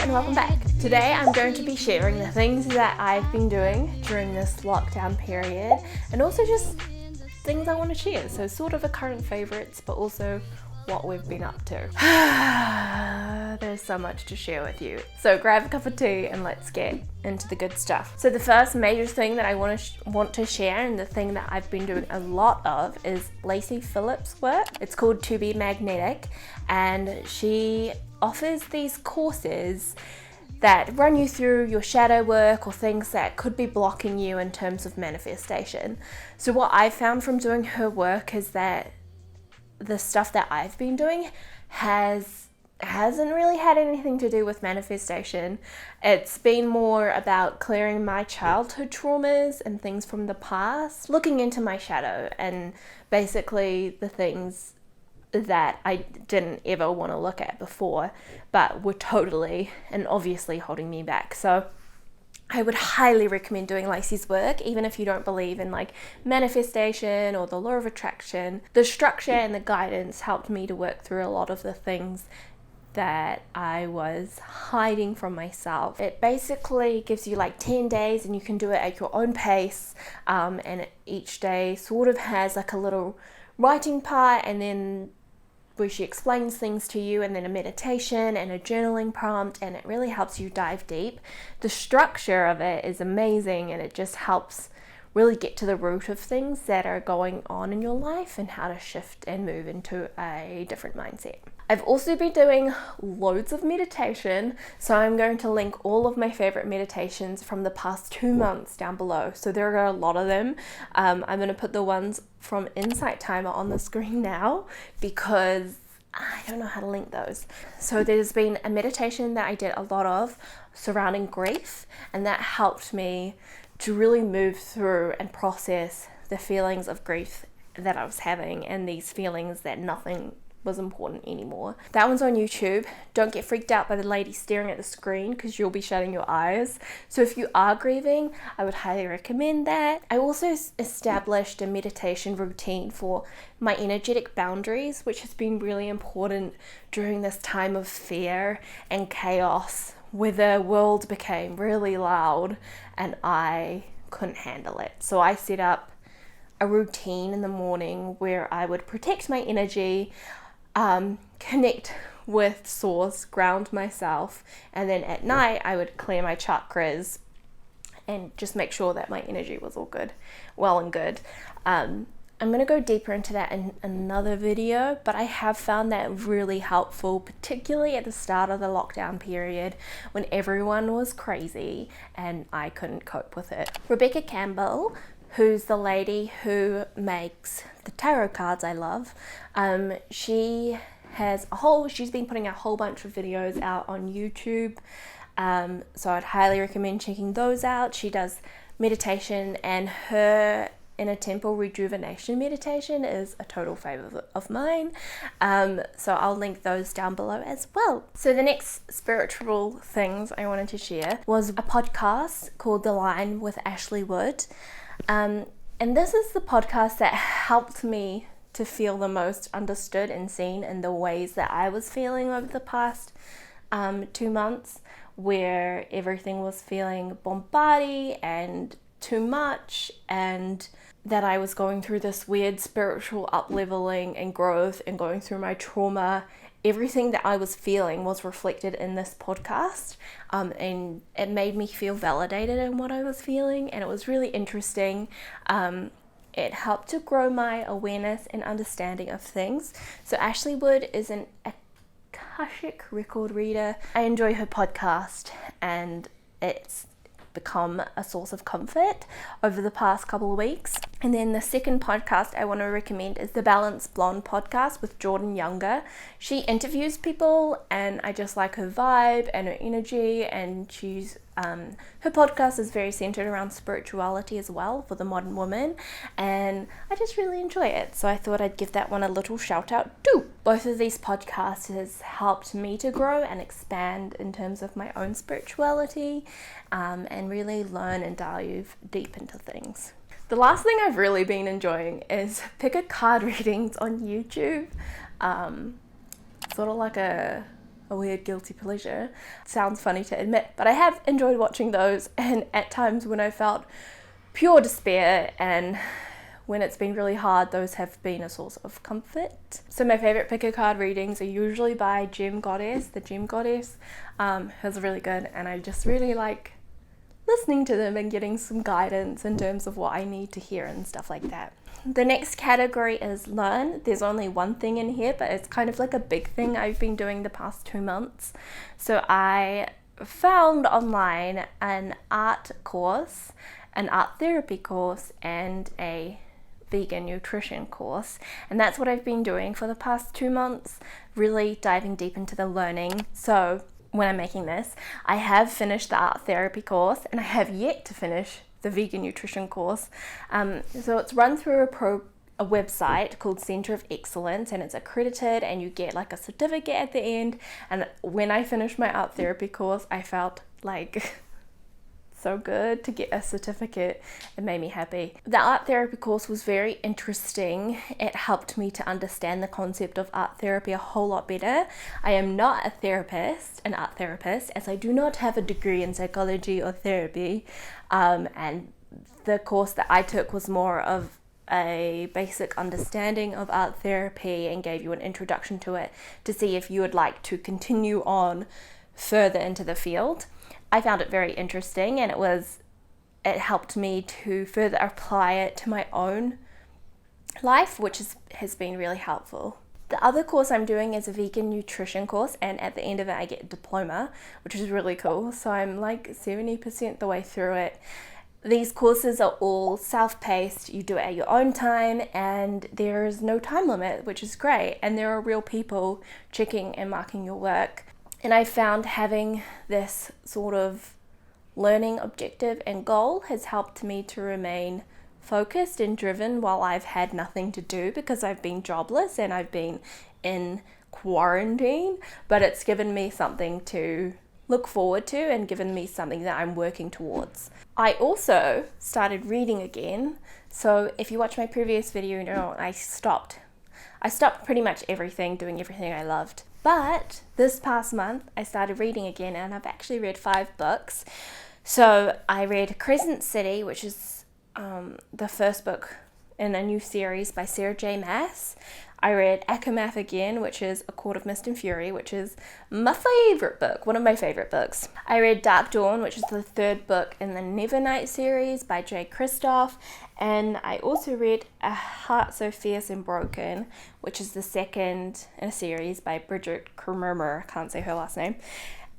and welcome back. Today I'm going to be sharing the things that I've been doing during this lockdown period and also just things I want to share. So sort of a current favourites, but also what we've been up to. There's so much to share with you. So grab a cup of tea and let's get into the good stuff. So the first major thing that I want to share, and the thing that I've been doing a lot of, is Lacey Phillips' work. It's called To Be Magnetic, and she offers these courses that run you through your shadow work or things that could be blocking you in terms of manifestation. So what I found from doing her work is that the stuff that I've been doing hasn't really had anything to do with manifestation. It's been more about clearing my childhood traumas and things from the past, looking into my shadow and basically the things that I didn't ever want to look at before, but were totally and obviously holding me back. So I would highly recommend doing Lacey's work, even if you don't believe in like manifestation or the law of attraction. The structure and the guidance helped me to work through a lot of the things that I was hiding from myself. It basically gives you like 10 days and you can do it at your own pace, and each day sort of has like a little writing part, and then where she explains things to you, and then a meditation and a journaling prompt, and it really helps you dive deep. The structure of it is amazing, and it just helps really get to the root of things that are going on in your life and how to shift and move into a different mindset. I've also been doing loads of meditation, so I'm going to link all of my favorite meditations from the past 2 months down below. So there are a lot of them. I'm going to put the ones from Insight Timer on the screen now because I don't know how to link those. So there's been a meditation that I did a lot of surrounding grief, and that helped me to really move through and process the feelings of grief that I was having, and these feelings that nothing was important anymore. That one's on YouTube. Don't get freaked out by the lady staring at the screen because you'll be shutting your eyes. So if you are grieving, I would highly recommend that. I also established a meditation routine for my energetic boundaries, which has been really important during this time of fear and chaos where the world became really loud and I couldn't handle it. So I set up a routine in the morning where I would protect my energy, connect with source, ground myself, and then at night I would clear my chakras and just make sure that my energy was all good, well and good. I'm going to go deeper into that in another video, but I have found that really helpful, particularly at the start of the lockdown period when everyone was crazy and I couldn't cope with it. Rebecca Campbell, who's the lady who makes the tarot cards I love, she's been putting a whole bunch of videos out on YouTube, so I'd highly recommend checking those out. She does meditation, and her inner temple rejuvenation meditation is a total favorite of mine, so I'll link those down below as well. So the next spiritual things I wanted to share was a podcast called The Line with Ashley Wood. And this is the podcast that helped me to feel the most understood and seen in the ways that I was feeling over the past 2 months, where everything was feeling bombarded and too much, and that I was going through this weird spiritual up-leveling and growth and going through my trauma. Everything that I was feeling was reflected in this podcast, and it made me feel validated in what I was feeling, and it was really interesting. It helped to grow my awareness and understanding of things. So Ashley Wood is an Akashic record reader. I enjoy her podcast, and it's become a source of comfort over the past couple of weeks. And then the second podcast I want to recommend is the Balanced Blonde podcast with Jordan Younger. She interviews people, and I just like her vibe and her energy, and her podcast is very centered around spirituality as well for the modern woman, and I just really enjoy it. So I thought I'd give that one a little shout out too. Both of these podcasts has helped me to grow and expand in terms of my own spirituality, and really learn and dive deep into things. The last thing I've really been enjoying is pick a card readings on YouTube. Sort of like a a weird guilty pleasure. Sounds funny to admit, but I have enjoyed watching those, and at times when I felt pure despair and when it's been really hard, those have been a source of comfort. So my favorite pick a card readings are usually by Gem Goddess, the Gem Goddess, who's really good, and I just really like listening to them and getting some guidance in terms of what I need to hear and stuff like that. The next category is learn. There's only one thing in here, but it's kind of like a big thing I've been doing the past 2 months. So I found online an art course, an art therapy course, and a vegan nutrition course, and that's what I've been doing for the past 2 months, really diving deep into the learning. So when I'm making this, I have finished the art therapy course and I have yet to finish the vegan nutrition course. So it's run through a website called Center of Excellence, and it's accredited and you get like a certificate at the end. And when I finished my art therapy course, I felt like so good to get a certificate. It made me happy. The art therapy course was very interesting. It helped me to understand the concept of art therapy a whole lot better. I am not a therapist, an art therapist, as I do not have a degree in psychology or therapy, and the course that I took was more of a basic understanding of art therapy and gave you an introduction to it to see if you would like to continue on further into the field. I found it very interesting, and it helped me to further apply it to my own life, which has been really helpful. The other course I'm doing is a vegan nutrition course, and at the end of it I get a diploma, which is really cool. So I'm like 70% the way through it. These courses are all self-paced, you do it at your own time, and there is no time limit, which is great, and there are real people checking and marking your work. And I found having this sort of learning objective and goal has helped me to remain focused and driven while I've had nothing to do, because I've been jobless and I've been in quarantine, but it's given me something to look forward to and given me something that I'm working towards. I also started reading again. So if you watch my previous video, you know I stopped pretty much doing everything I loved. But this past month, I started reading again, and I've actually read 5 books. So I read Crescent City, which is the first book in a new series by Sarah J. Maas. I read Akamath again, which is A Court of Mist and Fury, which is my favorite book, one of my favorite books. I read Dark Dawn, which is the 3rd book in the Nevernight series by J. Kristoff. And I also read A Heart So Fierce and Broken, which is the 2nd in a series by Bridget Krummer, can't say her last name.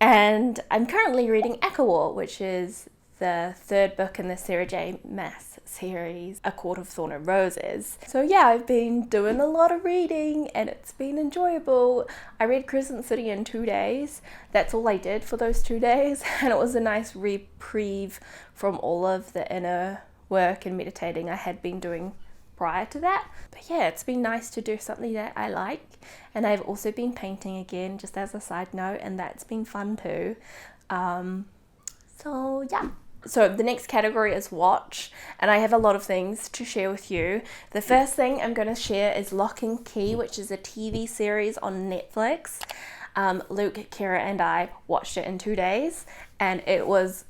And I'm currently reading Akawar, which is the 3rd book in the Sarah J. Maas series, A Court of Thorn and Roses. So yeah, I've been doing a lot of reading and it's been enjoyable. I read Crescent City in 2 days. That's all I did for those 2 days, and it was a nice reprieve from all of the inner work and meditating I had been doing prior to that. But yeah, it's been nice to do something that I like, and I've also been painting again, just as a side note, and that's been fun too. So yeah. So the next category is watch, and I have a lot of things to share with you. The first thing I'm going to share is Lock and Key, which is a TV series on Netflix. Luke, Kira, and I watched it in 2 days, and it was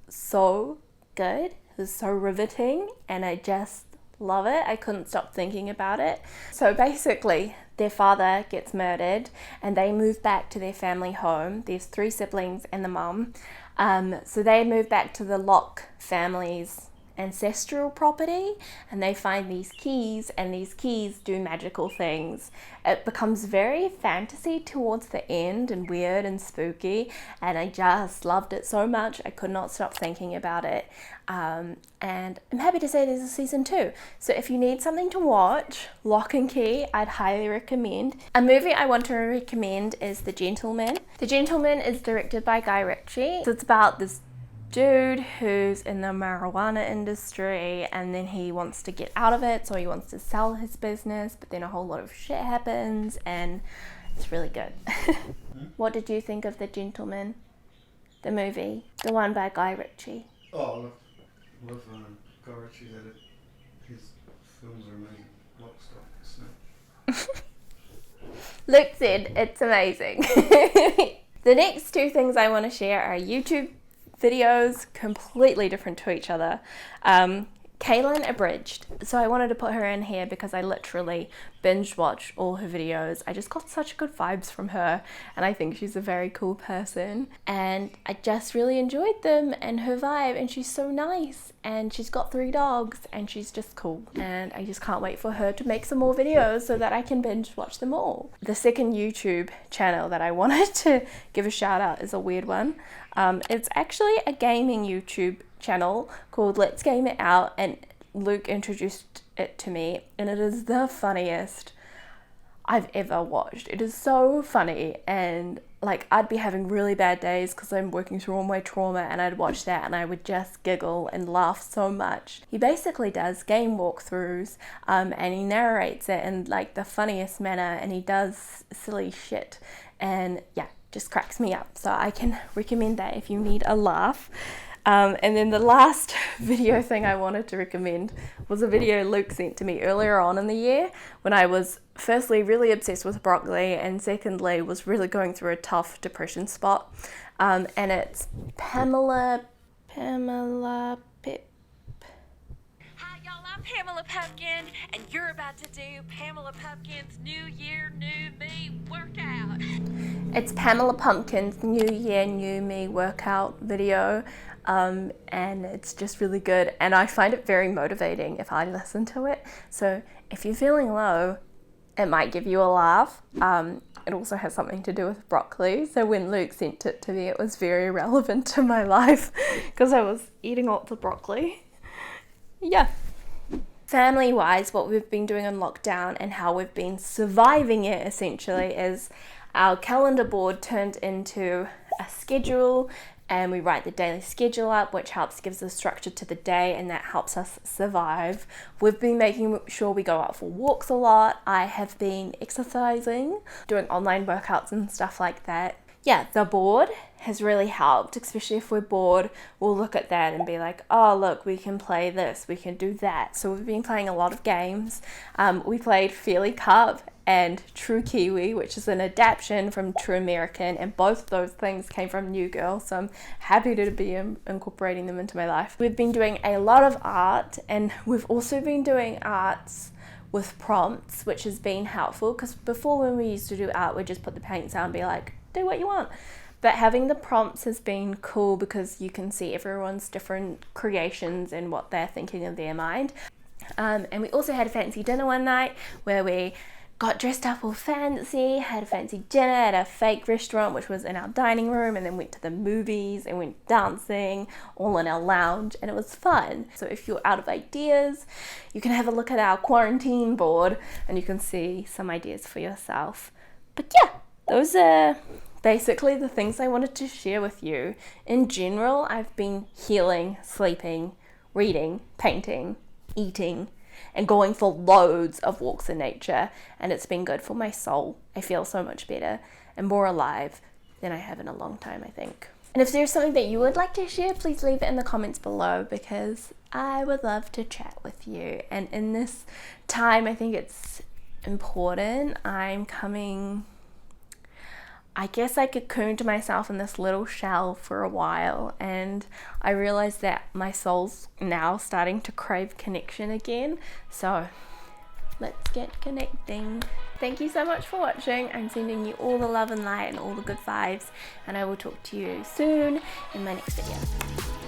so good. It was so riveting, and I just love it. I couldn't stop thinking about it. So basically, their father gets murdered, and they move back to their family home. There's 3 siblings and the mum. So they move back to the Locke family's ancestral property, and they find these keys, and these keys do magical things. It becomes very fantasy towards the end and weird and spooky, and I just loved it so much. I could not stop thinking about it. And I'm happy to say there's a season 2. So if you need something to watch, Lock and Key, I'd highly recommend. A movie I want to recommend is The Gentleman. The Gentleman is directed by Guy Ritchie. So it's about this dude who's in the marijuana industry, and then he wants to get out of it, so he wants to sell his business, but then a whole lot of shit happens, and it's really good. What did you think of The Gentleman, the movie, the one by Guy Ritchie? Oh, I love Guy Ritchie. His films are amazing. Lock, Stock, Snatch. Luke said it's amazing. The next two things I want to share are YouTube videos, completely different to each other. Kaylin Abridged. So I wanted to put her in here because I literally binge watched all her videos. I just got such good vibes from her, and I think she's a very cool person, and I just really enjoyed them and her vibe, and she's so nice, and she's got 3 dogs, and she's just cool, and I just can't wait for her to make some more videos so that I can binge watch them all. The second YouTube channel that I wanted to give a shout out is a weird one. It's actually a gaming YouTube channel called Let's Game It Out, and Luke introduced it to me, and it is the funniest I've ever watched. It is so funny, and like I'd be having really bad days because I'm working through all my trauma, and I'd watch that and I would just giggle and laugh so much. He basically does game walkthroughs, and he narrates it in like the funniest manner, and he does silly shit, and yeah, just cracks me up. So I can recommend that if you need a laugh. And then the last video thing I wanted to recommend was a video Luke sent to me earlier on in the year when I was firstly really obsessed with broccoli, and secondly was really going through a tough depression spot. And it's Pamela Pip. Hi y'all, I'm Pamela Pumpkin, and you're about to do Pamela Pumpkin's New Year, New Me workout. It's Pamela Pumpkin's New Year, New Me workout video. And it's just really good, and I find it very motivating if I listen to it. So if you're feeling low, it might give you a laugh. It also has something to do with broccoli, so when Luke sent it to me, it was very relevant to my life because I was eating lots of broccoli. Yeah. Family wise, what we've been doing on lockdown and how we've been surviving it essentially is our calendar board turned into a schedule, and we write the daily schedule up, which gives us structure to the day, and that helps us survive. We've been making sure we go out for walks a lot. I have been exercising, doing online workouts and stuff like that. Yeah, the board has really helped, especially if we're bored, we'll look at that and be like, oh look, we can play this, we can do that. So we've been playing a lot of games. We played Fairly Cup and True Kiwi, which is an adaption from True American, and both those things came from New Girl, so I'm happy to be incorporating them into my life. We've been doing a lot of art, and we've also been doing arts with prompts, which has been helpful, because before when we used to do art, we'd just put the paints out and be like, do what you want. But having the prompts has been cool because you can see everyone's different creations and what they're thinking in their mind. And we also had a fancy dinner one night where we got dressed up all fancy, had a fancy dinner at a fake restaurant which was in our dining room, and then went to the movies and went dancing all in our lounge, and it was fun. So if you're out of ideas, you can have a look at our quarantine board and you can see some ideas for yourself. But yeah, those are basically the things I wanted to share with you. In general, I've been healing, sleeping, reading, painting, eating, and going for loads of walks in nature, and it's been good for my soul. I feel so much better and more alive than I have in a long time, I think. And if there's something that you would like to share, please leave it in the comments below, because I would love to chat with you. And in this time, I think it's important. I guess I cocooned myself in this little shell for a while, and I realized that my soul's now starting to crave connection again. So let's get connecting. Thank you so much for watching. I'm sending you all the love and light and all the good vibes, and I will talk to you soon in my next video.